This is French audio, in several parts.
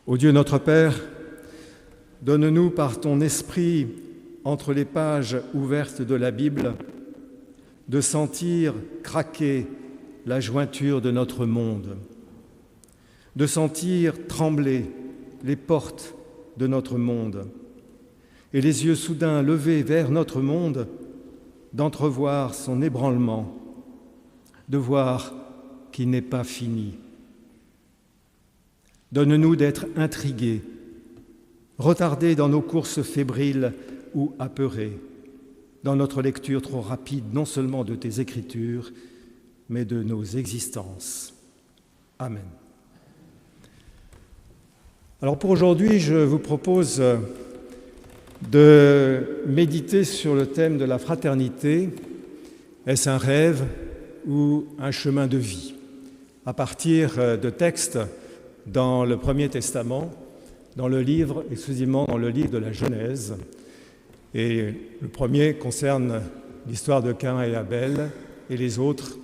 Ô Dieu notre Père, donne-nous par ton esprit, entre les pages ouvertes de la Bible, de sentir craquer la jointure de notre monde, de sentir trembler les portes de notre monde, et les yeux soudain levés vers notre monde, d'entrevoir son ébranlement, de voir qu'il n'est pas fini. Donne-nous d'être intrigués, retardés dans nos courses fébriles ou apeurés, dans notre lecture trop rapide non seulement de tes Écritures, mais de nos existences. Amen. Alors pour aujourd'hui, je vous propose de méditer sur le thème de la fraternité. Est-ce un rêve ou un chemin de vie? À partir de textes dans le Premier Testament, exclusivement dans le livre de la Genèse. Et le premier concerne l'histoire de Caïn et Abel, et les autres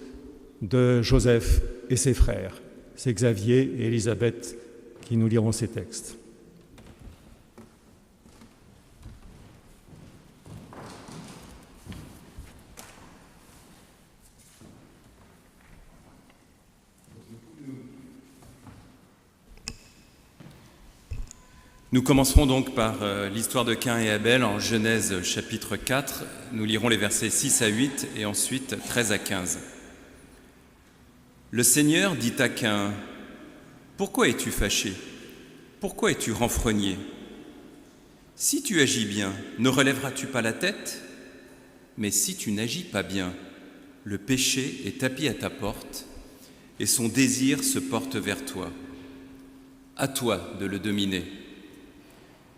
de Joseph et ses frères. C'est Xavier et Élisabeth qui nous liront ces textes. Nous commencerons donc par l'histoire de Caïn et Abel en Genèse chapitre 4. Nous lirons les versets 6 à 8 et ensuite 13 à 15. Le Seigneur dit à Caïn : « Pourquoi es-tu fâché ? Pourquoi es-tu renfrogné ? Si tu agis bien, ne relèveras-tu pas la tête ? Mais si tu n'agis pas bien, le péché est tapis à ta porte et son désir se porte vers toi. À toi de le dominer. »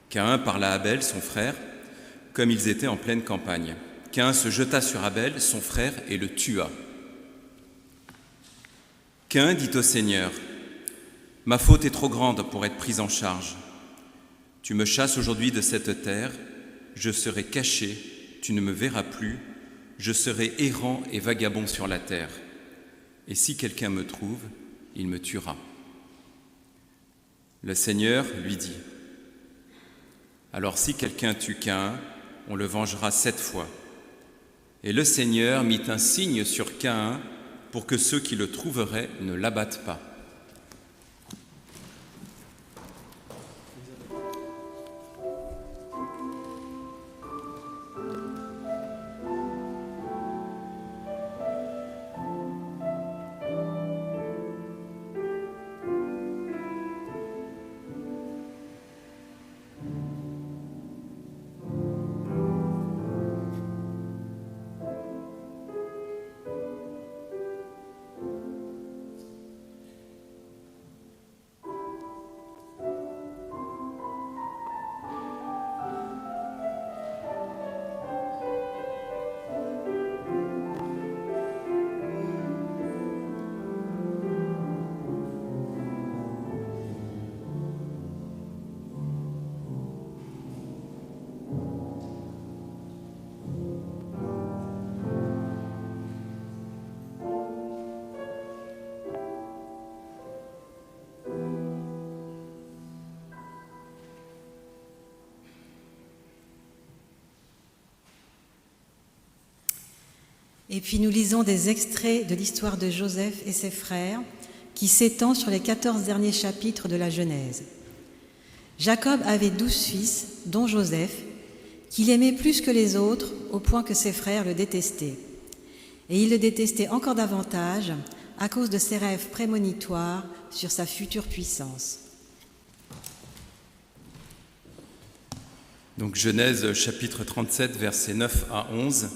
Caïn parla à Abel, son frère, comme ils étaient en pleine campagne. Caïn se jeta sur Abel, son frère, et le tua. Caïn dit au Seigneur : « Ma faute est trop grande pour être prise en charge. Tu me chasses aujourd'hui de cette terre, je serai caché, tu ne me verras plus, je serai errant et vagabond sur la terre. Et si quelqu'un me trouve, il me tuera. » Le Seigneur lui dit : « Alors si quelqu'un tue Caïn, on le vengera 7 fois. » Et le Seigneur mit un signe sur Caïn pour que ceux qui le trouveraient ne l'abattent pas. Et puis nous lisons des extraits de l'histoire de Joseph et ses frères qui s'étend sur les 14 derniers chapitres de la Genèse. Jacob avait 12 fils, dont Joseph, qu'il aimait plus que les autres au point que ses frères le détestaient. Et il le détestait encore davantage à cause de ses rêves prémonitoires sur sa future puissance. Donc Genèse chapitre 37, versets 9 à 11.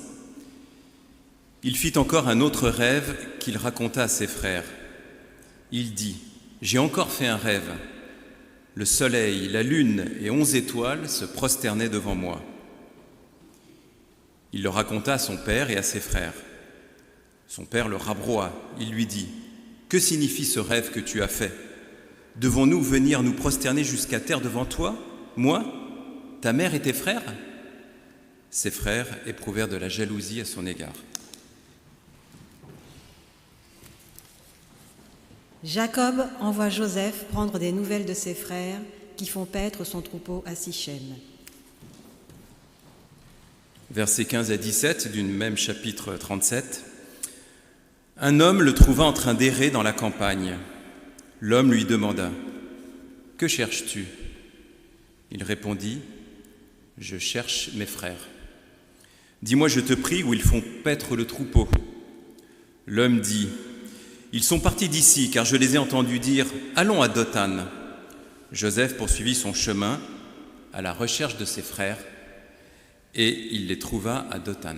Il fit encore un autre rêve qu'il raconta à ses frères. Il dit : « J'ai encore fait un rêve. Le soleil, la lune et 11 étoiles se prosternaient devant moi. » Il le raconta à son père et à ses frères. Son père le rabroua. Il lui dit : « Que signifie ce rêve que tu as fait ? Devons-nous venir nous prosterner jusqu'à terre devant toi, moi, ta mère et tes frères ?» Ses frères éprouvèrent de la jalousie à son égard. Jacob envoie Joseph prendre des nouvelles de ses frères qui font paître son troupeau à Sichem. Versets 15 à 17 du même chapitre 37. Un homme le trouva en train d'errer dans la campagne. L'homme lui demanda « Que cherches-tu » Il répondit « Je cherche mes frères. Dis-moi, je te prie, où ils font paître le troupeau. » L'homme dit « Ils sont partis d'ici, car je les ai entendus dire « Allons à Dothan. » Joseph poursuivit son chemin à la recherche de ses frères, et il les trouva à Dothan.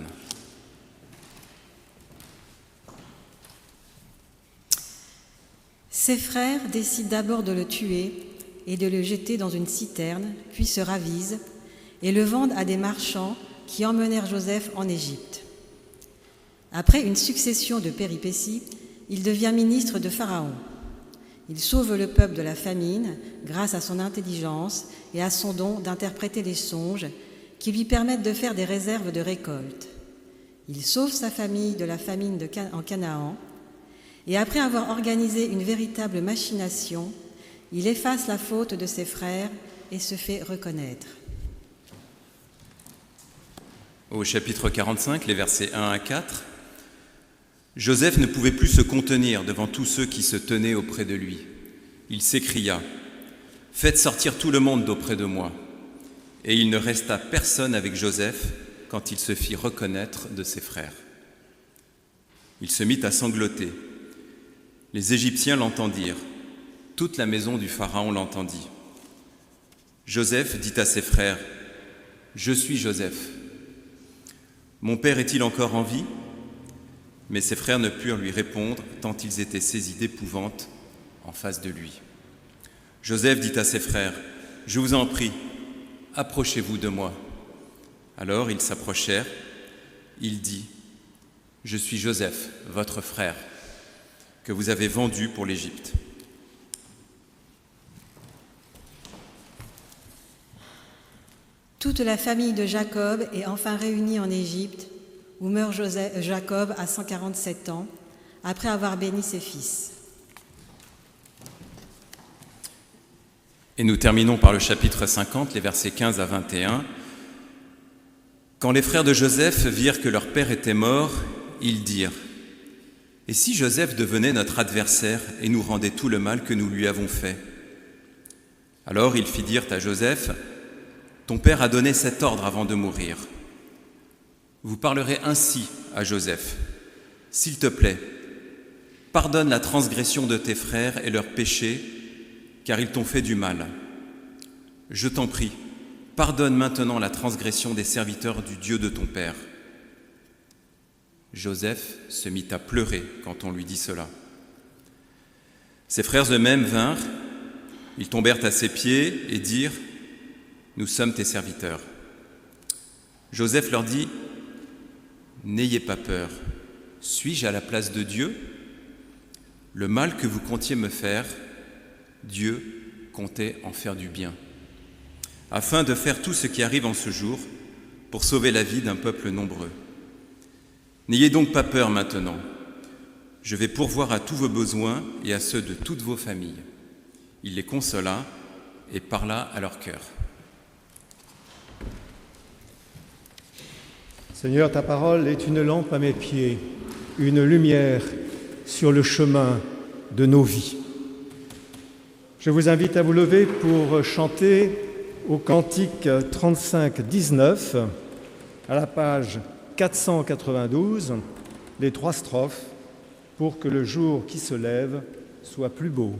Ses frères décident d'abord de le tuer et de le jeter dans une citerne, puis se ravisent et le vendent à des marchands qui emmenèrent Joseph en Égypte. Après une succession de péripéties, il devient ministre de Pharaon. Il sauve le peuple de la famine grâce à son intelligence et à son don d'interpréter les songes qui lui permettent de faire des réserves de récolte. Il sauve sa famille de la famine en Canaan et après avoir organisé une véritable machination, il efface la faute de ses frères et se fait reconnaître. Au chapitre 45, les versets 1 à 4, Joseph ne pouvait plus se contenir devant tous ceux qui se tenaient auprès de lui. Il s'écria « Faites sortir tout le monde d'auprès de moi !» Et il ne resta personne avec Joseph quand il se fit reconnaître de ses frères. Il se mit à sangloter. Les Égyptiens l'entendirent. Toute la maison du Pharaon l'entendit. Joseph dit à ses frères « Je suis Joseph. Mon père est-il encore en vie ?» Mais ses frères ne purent lui répondre tant ils étaient saisis d'épouvante en face de lui. Joseph dit à ses frères « Je vous en prie, approchez-vous de moi. » Alors ils s'approchèrent. Il dit « Je suis Joseph, votre frère, que vous avez vendu pour l'Égypte. » Toute la famille de Jacob est enfin réunie en Égypte, où meurt Jacob à 147 ans, après avoir béni ses fils. Et nous terminons par le chapitre 50, les versets 15 à 21. Quand les frères de Joseph virent que leur père était mort, ils dirent « Et si Joseph devenait notre adversaire et nous rendait tout le mal que nous lui avons fait ?» Alors ils firent à Joseph « Ton père a donné cet ordre avant de mourir. Vous parlerez ainsi à Joseph. S'il te plaît, pardonne la transgression de tes frères et leurs péchés, car ils t'ont fait du mal. Je t'en prie, pardonne maintenant la transgression des serviteurs du Dieu de ton père. » Joseph se mit à pleurer quand on lui dit cela. Ses frères eux-mêmes vinrent, ils tombèrent à ses pieds et dirent « Nous sommes tes serviteurs. » Joseph leur dit « N'ayez pas peur, suis-je à la place de Dieu ? Le mal que vous comptiez me faire, Dieu comptait en faire du bien, afin de faire tout ce qui arrive en ce jour pour sauver la vie d'un peuple nombreux. N'ayez donc pas peur maintenant, je vais pourvoir à tous vos besoins et à ceux de toutes vos familles. » Il les consola et parla à leur cœur. Seigneur, ta parole est une lampe à mes pieds, une lumière sur le chemin de nos vies. Je vous invite à vous lever pour chanter au cantique 35-19, à la page 492, les 3 strophes, pour que le jour qui se lève soit plus beau.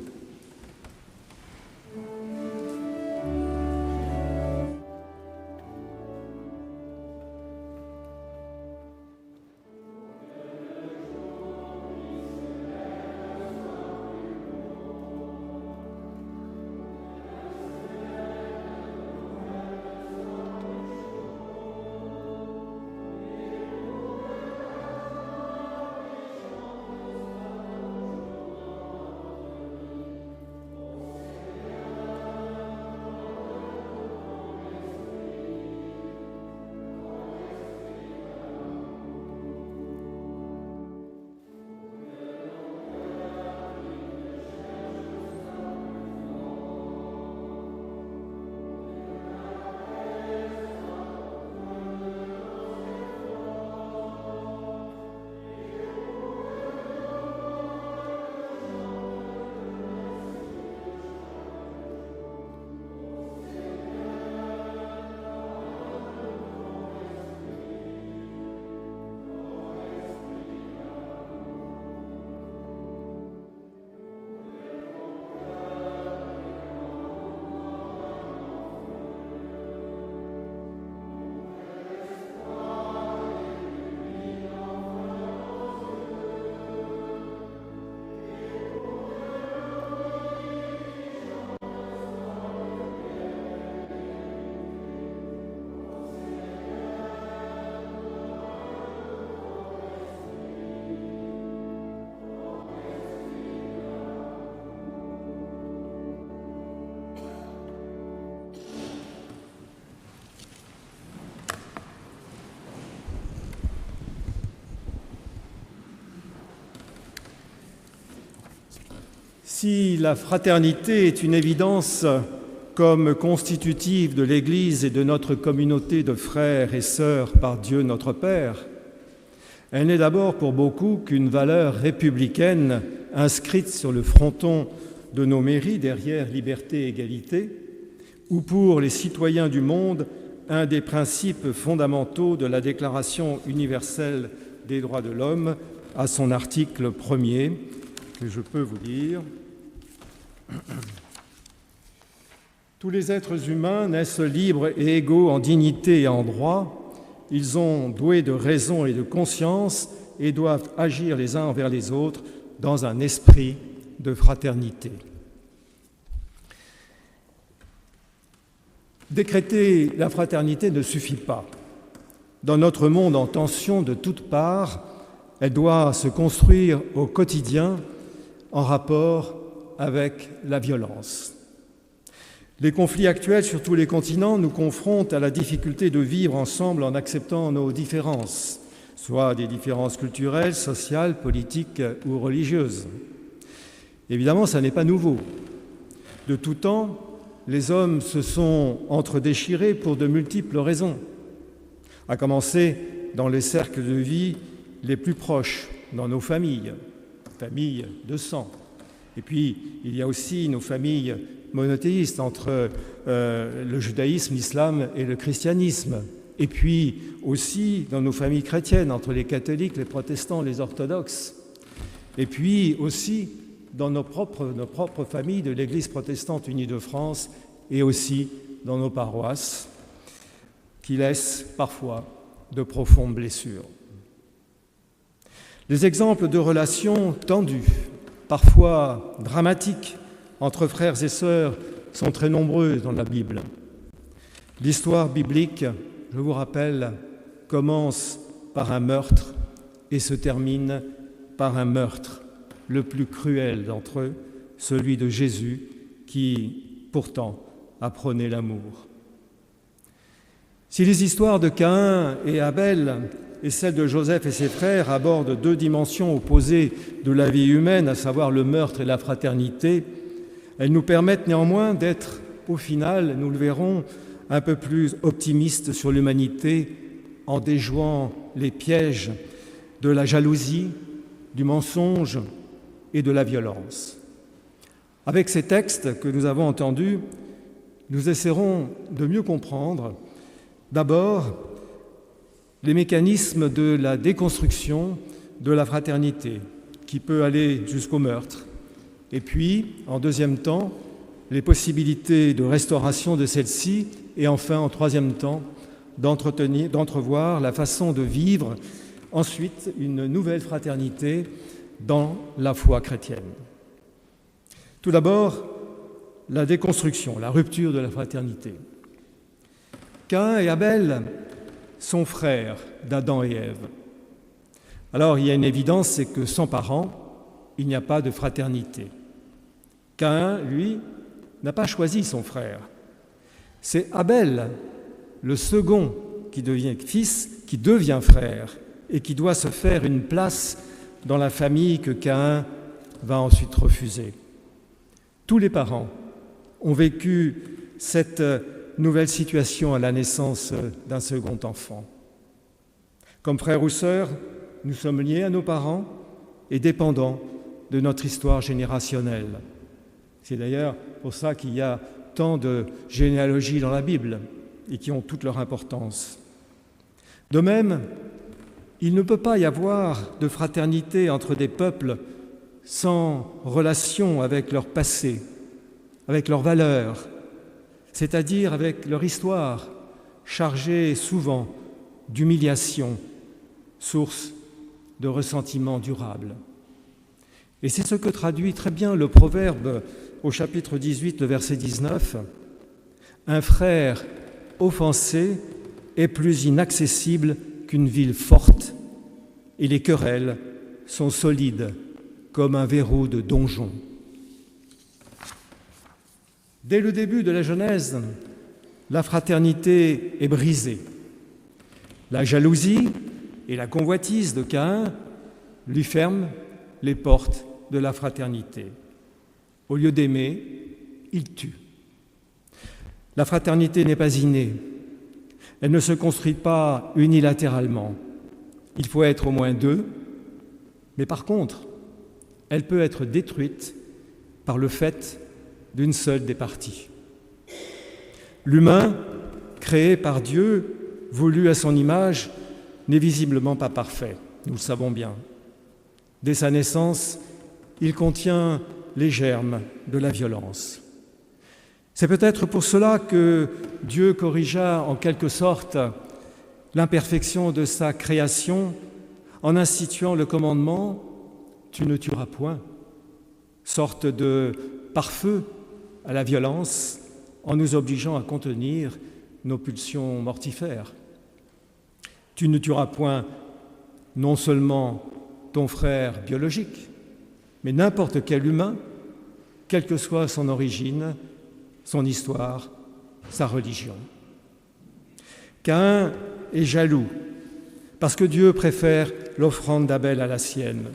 Si la fraternité est une évidence comme constitutive de l'Église et de notre communauté de frères et sœurs par Dieu notre Père, elle n'est d'abord pour beaucoup qu'une valeur républicaine inscrite sur le fronton de nos mairies derrière liberté et égalité, ou pour les citoyens du monde, un des principes fondamentaux de la Déclaration universelle des droits de l'homme à son article 1er, que je peux vous lire. Tous les êtres humains naissent libres et égaux en dignité et en droit. Ils sont doués de raison et de conscience et doivent agir les uns envers les autres dans un esprit de fraternité. Décréter la fraternité ne suffit pas. Dans notre monde en tension de toutes parts, elle doit se construire au quotidien en rapport avec la violence. Les conflits actuels sur tous les continents nous confrontent à la difficulté de vivre ensemble en acceptant nos différences, soit des différences culturelles, sociales, politiques ou religieuses. Évidemment, ça n'est pas nouveau. De tout temps, les hommes se sont entredéchirés pour de multiples raisons, à commencer dans les cercles de vie les plus proches, dans nos familles de sang. Et puis, il y a aussi nos familles monothéistes entre le judaïsme, l'islam et le christianisme. Et puis aussi dans nos familles chrétiennes, entre les catholiques, les protestants, les orthodoxes. Et puis aussi dans nos propres familles de l'Église protestante unie de France et aussi dans nos paroisses, qui laissent parfois de profondes blessures. Les exemples de relations tendues, parfois dramatiques, entre frères et sœurs sont très nombreux dans la Bible. L'histoire biblique, je vous rappelle, commence par un meurtre et se termine par un meurtre, le plus cruel d'entre eux, celui de Jésus, qui pourtant apprenait l'amour. Si les histoires de Caïn et Abel et celles de Joseph et ses frères abordent deux dimensions opposées de la vie humaine, à savoir le meurtre et la fraternité, elles nous permettent néanmoins d'être, au final, nous le verrons, un peu plus optimistes sur l'humanité en déjouant les pièges de la jalousie, du mensonge et de la violence. Avec ces textes que nous avons entendus, nous essaierons de mieux comprendre d'abord les mécanismes de la déconstruction de la fraternité qui peut aller jusqu'au meurtre. Et puis, en deuxième temps, les possibilités de restauration de celle-ci, et enfin, en troisième temps, d'entrevoir la façon de vivre ensuite une nouvelle fraternité dans la foi chrétienne. Tout d'abord, la déconstruction, la rupture de la fraternité. Caïn et Abel sont frères d'Adam et Ève. Alors, il y a une évidence, c'est que sans parents, il n'y a pas de fraternité. Caïn, lui, n'a pas choisi son frère. C'est Abel, le second, qui devient fils, qui devient frère et qui doit se faire une place dans la famille que Caïn va ensuite refuser. Tous les parents ont vécu cette nouvelle situation à la naissance d'un second enfant. Comme frères ou sœurs, nous sommes liés à nos parents et dépendants de notre histoire générationnelle. C'est d'ailleurs pour ça qu'il y a tant de généalogies dans la Bible et qui ont toute leur importance. De même, il ne peut pas y avoir de fraternité entre des peuples sans relation avec leur passé, avec leurs valeurs, c'est-à-dire avec leur histoire, chargée souvent d'humiliation, source de ressentiment durable. Et c'est ce que traduit très bien le proverbe au chapitre 18, le verset 19. « Un frère offensé est plus inaccessible qu'une ville forte, et les querelles sont solides comme un verrou de donjon. » Dès le début de la Genèse, la fraternité est brisée. La jalousie et la convoitise de Caïn lui ferment les portes de la fraternité. Au lieu d'aimer, il tue. La fraternité n'est pas innée. Elle ne se construit pas unilatéralement. Il faut être au moins deux, mais par contre, elle peut être détruite par le fait d'une seule des parties. L'humain, créé par Dieu, voulu à son image, n'est visiblement pas parfait, nous le savons bien. Dès sa naissance, il contient les germes de la violence. C'est peut-être pour cela que Dieu corrigea en quelque sorte l'imperfection de sa création en instituant le commandement « Tu ne tueras point », sorte de pare-feu à la violence en nous obligeant à contenir nos pulsions mortifères. Tu ne tueras point non seulement ton frère biologique, mais n'importe quel humain, quelle que soit son origine, son histoire, sa religion. Caïn est jaloux parce que Dieu préfère l'offrande d'Abel à la sienne.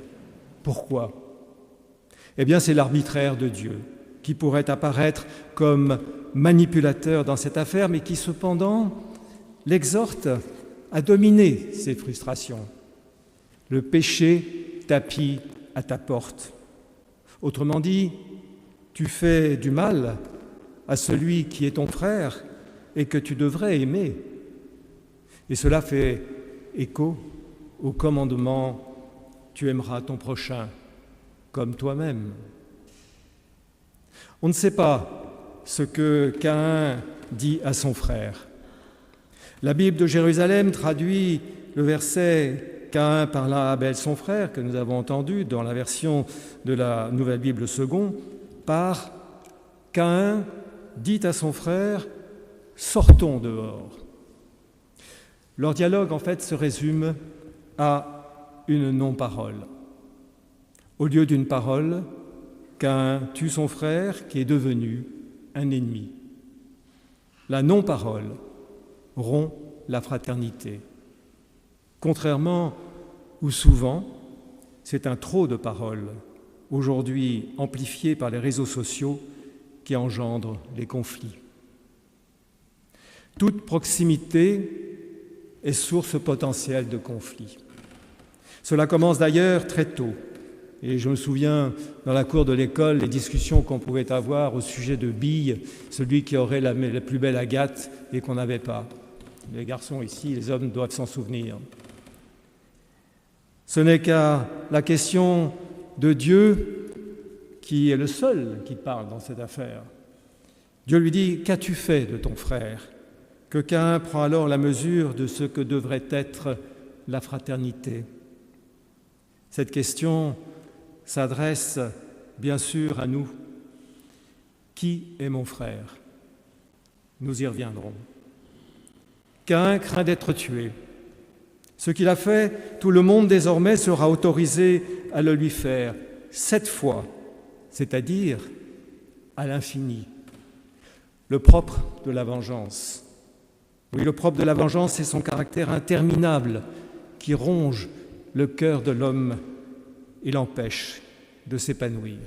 Pourquoi ? Eh bien, c'est l'arbitraire de Dieu qui pourrait apparaître comme manipulateur dans cette affaire, mais qui cependant l'exhorte à dominer ses frustrations. Le péché tapit à ta porte. Autrement dit, tu fais du mal à celui qui est ton frère et que tu devrais aimer. Et cela fait écho au commandement « Tu aimeras ton prochain comme toi-même ». On ne sait pas ce que Caïn dit à son frère. La Bible de Jérusalem traduit le verset « Caïn parla à Abel son frère » que nous avons entendu dans la version de la Nouvelle Bible Second par « Caïn dit à son frère « Sortons dehors ». Leur dialogue, en fait, se résume à une non-parole. Au lieu d'une parole, Caïn tue son frère qui est devenu un ennemi. La non-parole rompt la fraternité. Contrairement ou souvent, c'est un trop de paroles, aujourd'hui amplifié par les réseaux sociaux, qui engendrent les conflits. Toute proximité est source potentielle de conflits. Cela commence d'ailleurs très tôt. Et je me souviens, dans la cour de l'école, les discussions qu'on pouvait avoir au sujet de billes, celui qui aurait la plus belle agate et qu'on n'avait pas. Les garçons ici, les hommes doivent s'en souvenir. Ce n'est qu'à la question de Dieu qui est le seul qui parle dans cette affaire. Dieu lui dit « Qu'as-tu fait de ton frère ?» Que Caïn prend alors la mesure de ce que devrait être la fraternité. Cette question s'adresse bien sûr à nous. Qui est mon frère ? Nous y reviendrons. Caïn craint d'être tué. Ce qu'il a fait, tout le monde désormais sera autorisé à le lui faire 7 fois, c'est-à-dire à l'infini. Le propre de la vengeance. Oui, le propre de la vengeance, c'est son caractère interminable qui ronge le cœur de l'homme et l'empêche de s'épanouir.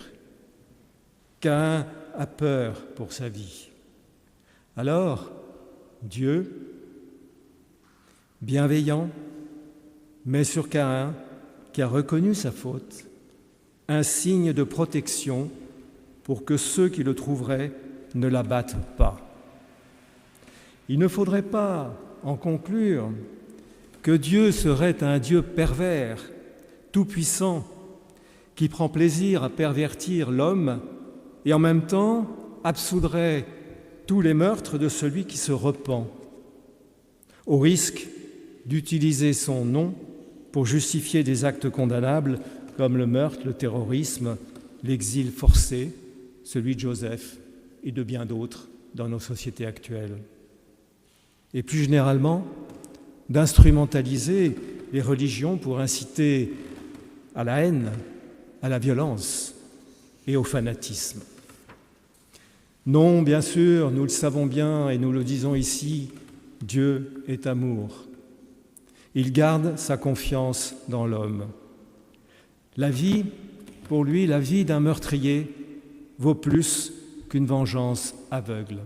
Caïn a peur pour sa vie. Alors, Dieu, bienveillant, met sur Caïn, qui a reconnu sa faute, un signe de protection pour que ceux qui le trouveraient ne l'abattent pas. Il ne faudrait pas en conclure que Dieu serait un Dieu pervers, tout-puissant, qui prend plaisir à pervertir l'homme et en même temps absoudrait tous les meurtres de celui qui se repent, au risque d'utiliser son nom pour justifier des actes condamnables comme le meurtre, le terrorisme, l'exil forcé, celui de Joseph et de bien d'autres dans nos sociétés actuelles. Et plus généralement, d'instrumentaliser les religions pour inciter à la haine, à la violence et au fanatisme. Non, bien sûr, nous le savons bien et nous le disons ici, Dieu est amour. Il garde sa confiance dans l'homme. La vie, pour lui, la vie d'un meurtrier vaut plus qu'une vengeance aveugle.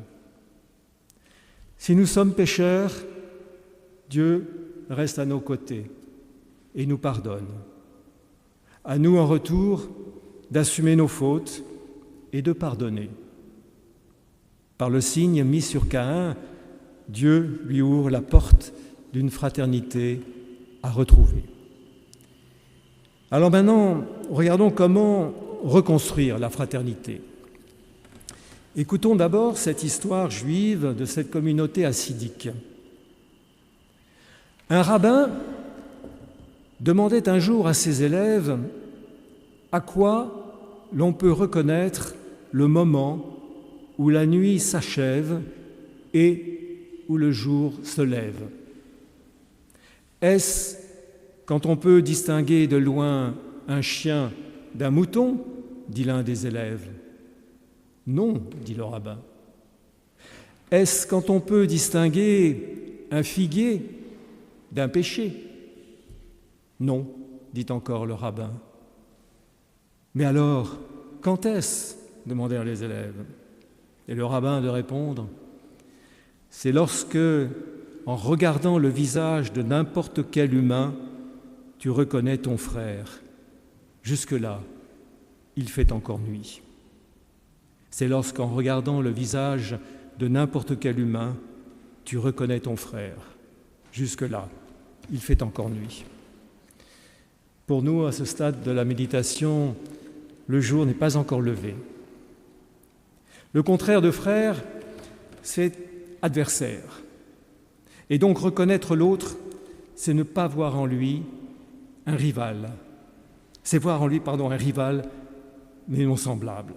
Si nous sommes pécheurs, Dieu reste à nos côtés et nous pardonne. À nous, en retour, d'assumer nos fautes et de pardonner. Par le signe mis sur Caïn, Dieu lui ouvre la porte d'une fraternité à retrouver. Alors maintenant, regardons comment reconstruire la fraternité. Écoutons d'abord cette histoire juive de cette communauté hassidique. Un rabbin demandait un jour à ses élèves à quoi l'on peut reconnaître le moment où la nuit s'achève et où le jour se lève. Est-ce quand on peut distinguer de loin un chien d'un mouton, dit l'un des élèves. Non, dit le rabbin. Est-ce quand on peut distinguer un figuier d'un pêcher? Non, dit encore le rabbin. Mais alors, quand est-ce? Demandèrent les élèves. Et le rabbin de répondre, c'est lorsque, en regardant le visage de n'importe quel humain, tu reconnais ton frère. Jusque-là, il fait encore nuit. C'est lorsqu'en regardant le visage de n'importe quel humain, tu reconnais ton frère. Jusque-là, il fait encore nuit. Pour nous, à ce stade de la méditation, le jour n'est pas encore levé. Le contraire de frère, c'est adversaire. Et donc reconnaître l'autre, c'est ne pas voir en lui un rival. C'est voir en lui, un rival, mais non semblable.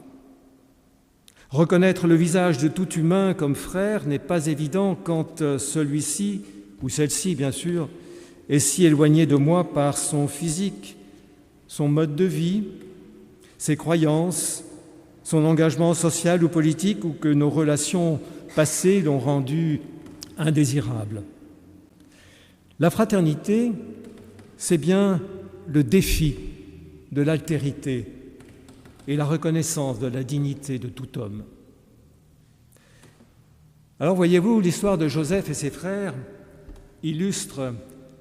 Reconnaître le visage de tout humain comme frère n'est pas évident quand celui-ci, ou celle-ci bien sûr, est si éloigné de moi par son physique, son mode de vie, ses croyances, son engagement social ou politique, ou que nos relations passées l'ont rendu indésirable. La fraternité, c'est bien le défi de l'altérité et la reconnaissance de la dignité de tout homme. Alors voyez-vous, l'histoire de Joseph et ses frères illustre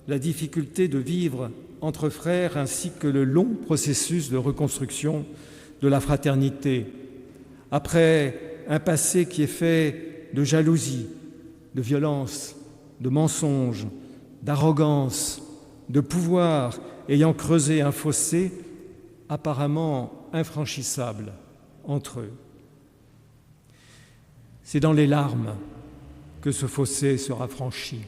la difficulté de vivre entre frères ainsi que le long processus de reconstruction de la fraternité, après un passé qui est fait de jalousie, de violence, de mensonges, d'arrogance, de pouvoir ayant creusé un fossé apparemment infranchissable entre eux. C'est dans les larmes que ce fossé sera franchi,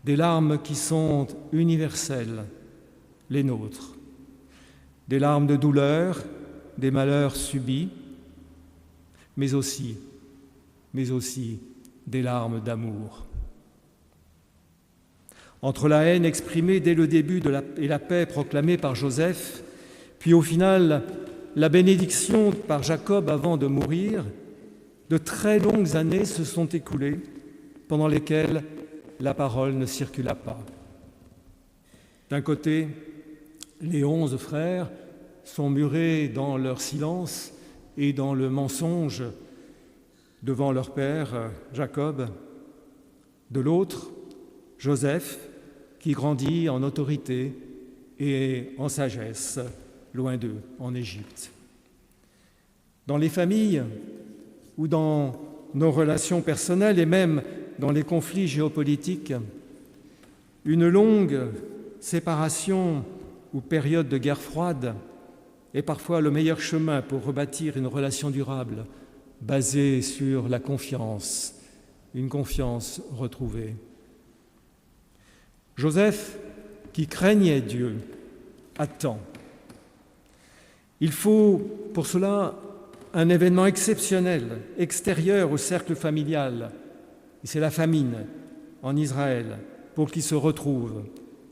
des larmes qui sont universelles, les nôtres, des larmes de douleur, des malheurs subis, mais aussi des larmes d'amour. Entre la haine exprimée dès le début et la paix proclamée par Joseph, puis au final la bénédiction par Jacob avant de mourir, de très longues années se sont écoulées pendant lesquelles la parole ne circula pas. D'un côté, les 11 frères sont murés dans leur silence et dans le mensonge devant leur père, Jacob. De l'autre, Joseph, qui grandit en autorité et en sagesse, loin d'eux, en Égypte. Dans les familles ou dans nos relations personnelles et même dans les conflits géopolitiques, une longue séparation ou période de guerre froide est parfois le meilleur chemin pour rebâtir une relation durable basée sur la confiance, une confiance retrouvée. Joseph, qui craignait Dieu, attend. Il faut pour cela un événement exceptionnel, extérieur au cercle familial, et c'est la famine en Israël, pour qu'ils se retrouvent,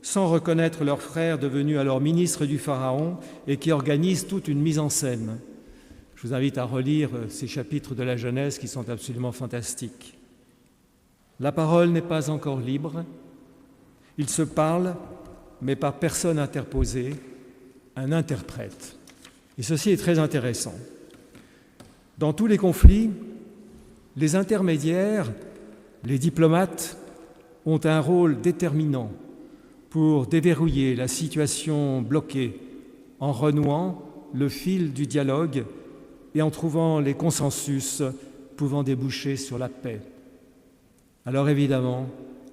sans reconnaître leur frère devenu alors ministre du Pharaon et qui organise toute une mise en scène. Je vous invite à relire ces chapitres de la Genèse qui sont absolument fantastiques. La parole n'est pas encore libre. Ils se parlent, mais par personne interposée, un interprète. Et ceci est très intéressant. Dans tous les conflits, les intermédiaires, les diplomates, ont un rôle déterminant pour déverrouiller la situation bloquée en renouant le fil du dialogue et en trouvant les consensus pouvant déboucher sur la paix. Alors évidemment,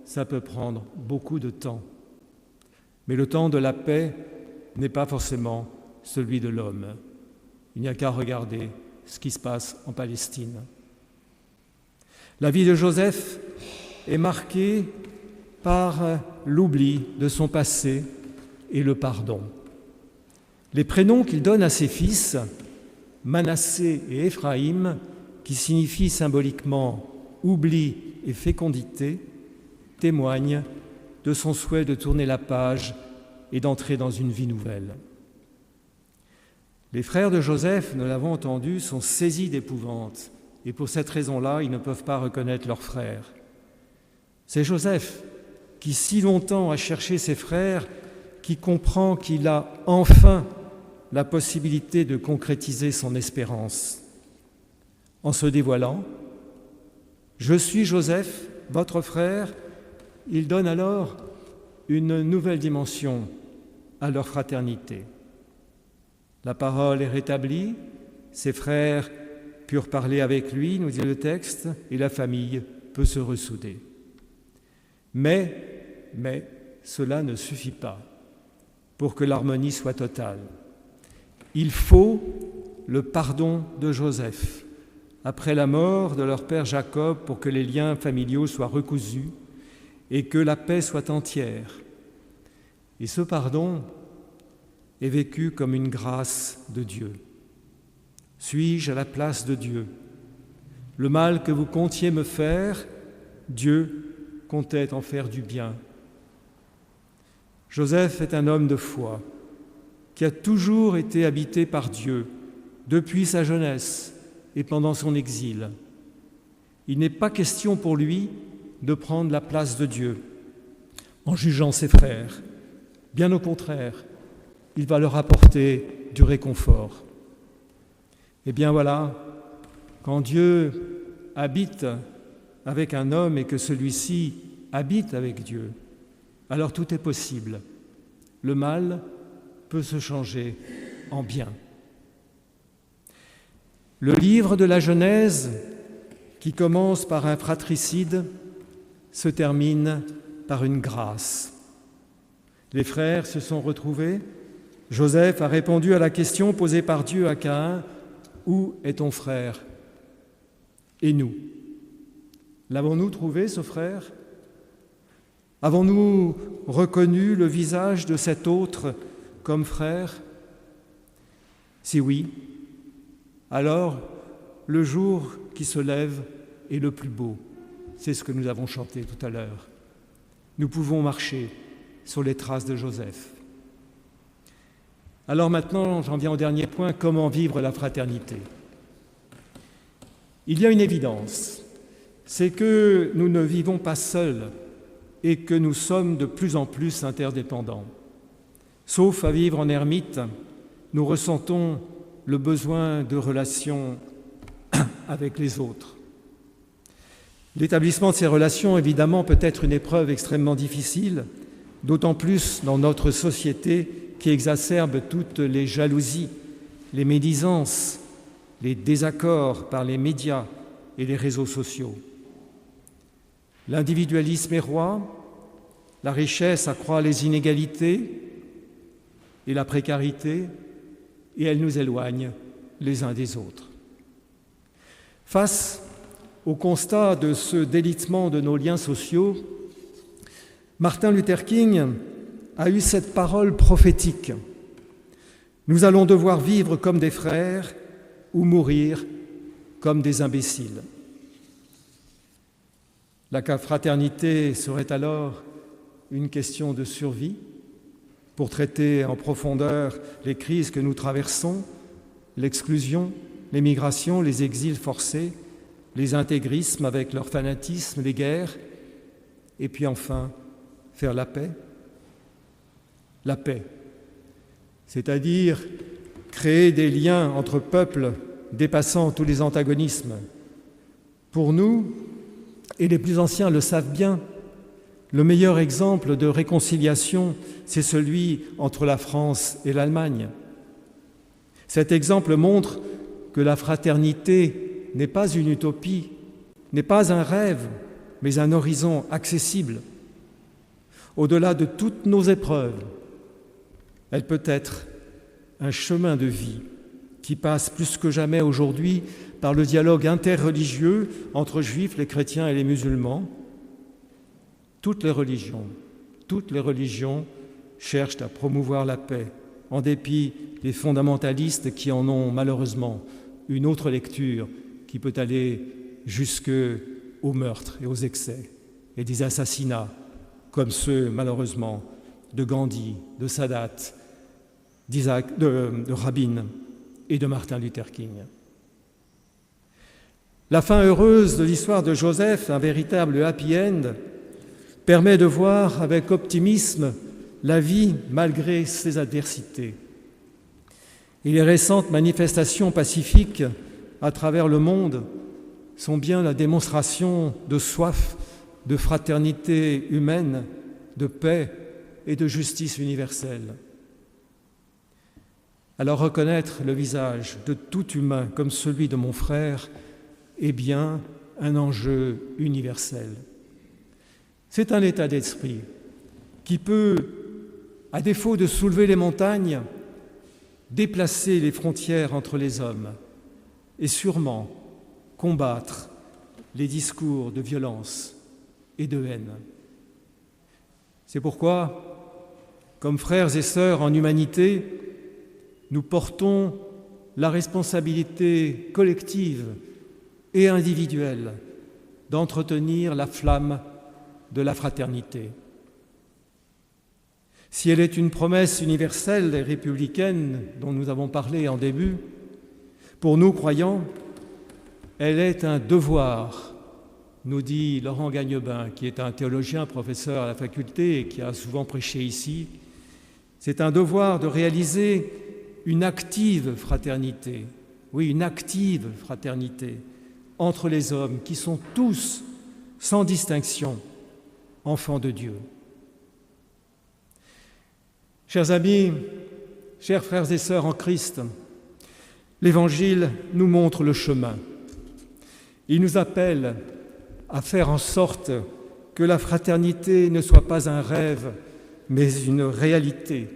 ça peut prendre beaucoup de temps. Mais le temps de la paix n'est pas forcément celui de l'homme. Il n'y a qu'à regarder ce qui se passe en Palestine. La vie de Joseph est marquée par l'oubli de son passé et le pardon. Les prénoms qu'il donne à ses fils, Manassé et Éphraïm, qui signifient symboliquement oubli et fécondité, témoignent de son souhait de tourner la page et d'entrer dans une vie nouvelle. Les frères de Joseph, nous l'avons entendu, sont saisis d'épouvante et pour cette raison-là, ils ne peuvent pas reconnaître leur frère. C'est Joseph qui si longtemps a cherché ses frères, qui comprend qu'il a enfin la possibilité de concrétiser son espérance. En se dévoilant, « Je suis Joseph, votre frère », il donne alors une nouvelle dimension à leur fraternité. La parole est rétablie, ses frères purent parler avec lui, nous dit le texte, et la famille peut se ressouder. Mais cela ne suffit pas pour que l'harmonie soit totale. Il faut le pardon de Joseph après la mort de leur père Jacob pour que les liens familiaux soient recousus et que la paix soit entière. Et ce pardon est vécu comme une grâce de Dieu. Suis-je à la place de Dieu? Le mal que vous comptiez me faire, Dieu comptait en faire du bien. Joseph est un homme de foi qui a toujours été habité par Dieu depuis sa jeunesse et pendant son exil. Il n'est pas question pour lui de prendre la place de Dieu en jugeant ses frères. Bien au contraire, il va leur apporter du réconfort. Eh bien voilà, quand Dieu habite avec un homme et que celui-ci habite avec Dieu, alors tout est possible. Le mal peut se changer en bien. Le livre de la Genèse, qui commence par un fratricide, se termine par une grâce. Les frères se sont retrouvés. Joseph a répondu à la question posée par Dieu à Caïn, « Où est ton frère ?» Et nous, l'avons-nous trouvé, ce frère ? Avons-nous reconnu le visage de cet autre comme frère ? Si oui, alors le jour qui se lève est le plus beau. C'est ce que nous avons chanté tout à l'heure. Nous pouvons marcher sur les traces de Joseph. Alors maintenant, j'en viens au dernier point, comment vivre la fraternité ? Il y a une évidence, c'est que nous ne vivons pas seuls et que nous sommes de plus en plus interdépendants. Sauf à vivre en ermite, nous ressentons le besoin de relations avec les autres. L'établissement de ces relations, évidemment, peut être une épreuve extrêmement difficile, d'autant plus dans notre société qui exacerbe toutes les jalousies, les médisances, les désaccords par les médias et les réseaux sociaux. L'individualisme est roi, la richesse accroît les inégalités et la précarité, et elle nous éloigne les uns des autres. Face au constat de ce délitement de nos liens sociaux, Martin Luther King a eu cette parole prophétique. Nous allons devoir vivre comme des frères ou mourir comme des imbéciles. La fraternité serait alors une question de survie pour traiter en profondeur les crises que nous traversons, l'exclusion, l'émigration, les exils forcés, les intégrismes avec leur fanatisme, les guerres, et puis enfin faire la paix. La paix, c'est-à-dire créer des liens entre peuples dépassant tous les antagonismes. Pour nous, et les plus anciens le savent bien, le meilleur exemple de réconciliation, c'est celui entre la France et l'Allemagne. Cet exemple montre que la fraternité n'est pas une utopie, n'est pas un rêve, mais un horizon accessible. Au-delà de toutes nos épreuves, elle peut être un chemin de vie qui passe plus que jamais aujourd'hui par le dialogue interreligieux entre juifs, les chrétiens et les musulmans. Toutes les religions cherchent à promouvoir la paix, en dépit des fondamentalistes qui en ont malheureusement une autre lecture qui peut aller jusqu'au meurtre et aux excès et des assassinats, comme ceux malheureusement de Gandhi, de Sadat, de Rabin et de Martin Luther King. La fin heureuse de l'histoire de Joseph, un véritable happy end, permet de voir avec optimisme la vie malgré ses adversités. Et les récentes manifestations pacifiques à travers le monde sont bien la démonstration de soif, de fraternité humaine, de paix et de justice universelle. Alors reconnaître le visage de tout humain comme celui de mon frère est bien un enjeu universel. C'est un état d'esprit qui peut, à défaut de soulever les montagnes, déplacer les frontières entre les hommes et sûrement combattre les discours de violence et de haine. C'est pourquoi, comme frères et sœurs en humanité, nous portons la responsabilité collective et individuelle d'entretenir la flamme de la fraternité. Si elle est une promesse universelle et républicaine dont nous avons parlé en début, pour nous croyants, elle est un devoir, nous dit Laurent Gagnebin, qui est un théologien, professeur à la faculté et qui a souvent prêché ici. C'est un devoir de réaliser une active fraternité, oui, une active fraternité entre les hommes qui sont tous, sans distinction, enfants de Dieu. Chers amis, chers frères et sœurs en Christ, l'Évangile nous montre le chemin. Il nous appelle à faire en sorte que la fraternité ne soit pas un rêve, mais une réalité,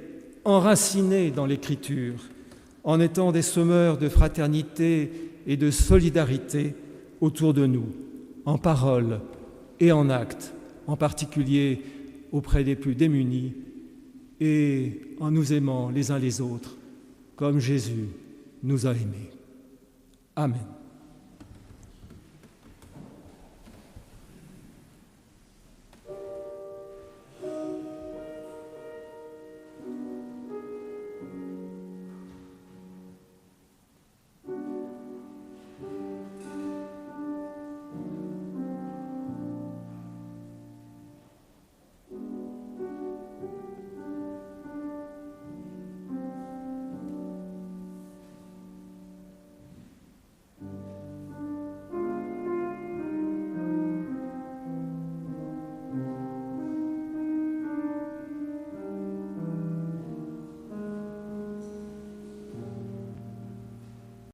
enracinée dans l'Écriture, en étant des semeurs de fraternité et de solidarité autour de nous, en parole et en acte, en particulier auprès des plus démunis, et en nous aimant les uns les autres, comme Jésus nous a aimés. Amen.